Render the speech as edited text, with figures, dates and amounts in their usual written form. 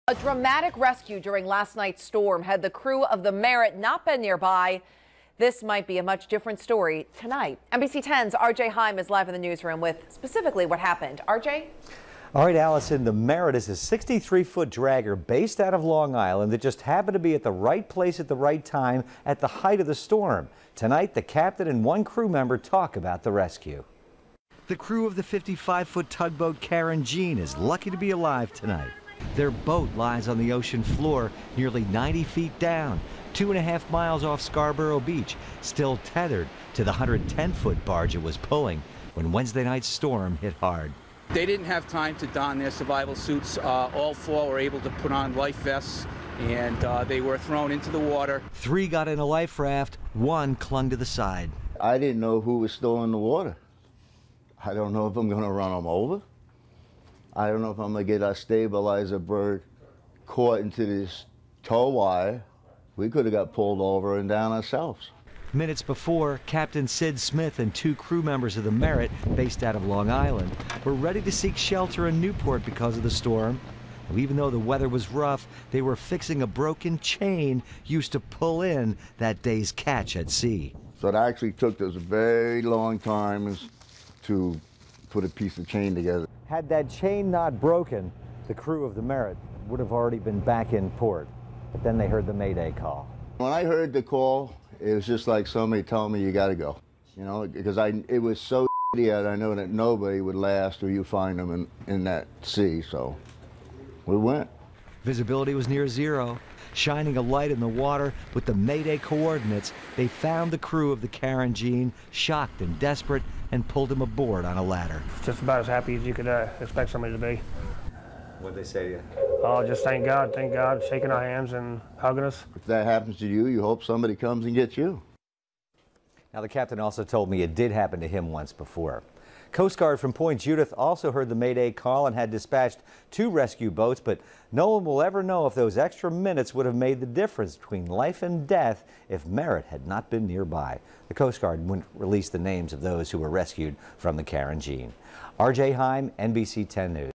A dramatic rescue during last night's storm. Had the crew of the Merit not been nearby, this might be a much different story tonight. NBC 10's RJ Heim is live in the newsroom with specifically what happened. RJ? All right, Allison, the Merit is a 63-foot dragger based out of Long Island that just happened to be at the right place at the right time at the height of the storm. Tonight, the captain and one crew member talk about the rescue. The crew of the 55-foot tugboat Karen Jean is lucky to be alive tonight. Their boat lies on the ocean floor nearly 90 feet down, 2.5 miles off Scarborough Beach, still tethered to the 110-foot barge it was pulling when Wednesday night's storm hit hard. They didn't have time to don their survival suits. All four were able to put on life vests, and they were thrown into the water. 3 got in a life raft, 1 clung to the side. I didn't know who was still in the water. I don't know if I'm going to run them over. I don't know if I'm going to get a stabilizer bird caught into this tow wire. We could have got pulled over and down ourselves. Minutes before, Captain Sid Smith and 2 crew members of the Merit, based out of Long Island, were ready to seek shelter in Newport because of the storm. Even though the weather was rough, they were fixing a broken chain used to pull in that day's catch at sea. So it actually took us a very long time to put a piece of chain together. Had that chain not broken, the crew of the Merit would have already been back in port. But then they heard the Mayday call. When I heard the call, it was just like somebody telling me you got to go. You know, because it was so that I know that nobody would last or you find them in that sea, so we went. Visibility was near zero. Shining a light in the water with the Mayday coordinates, they found the crew of the Karen Jean, shocked and desperate, and pulled him aboard on a ladder. Just about as happy as you could expect somebody to be. What'd they say to you? Oh, just thank God, shaking our hands and hugging us. If that happens to you, you hope somebody comes and gets you. Now, the captain also told me it did happen to him once before. Coast Guard from Point Judith also heard the Mayday call and had dispatched 2 rescue boats, but no one will ever know if those extra minutes would have made the difference between life and death if Merit had not been nearby. The Coast Guard wouldn't release the names of those who were rescued from the Karen Jean. RJ Heim, NBC 10 News.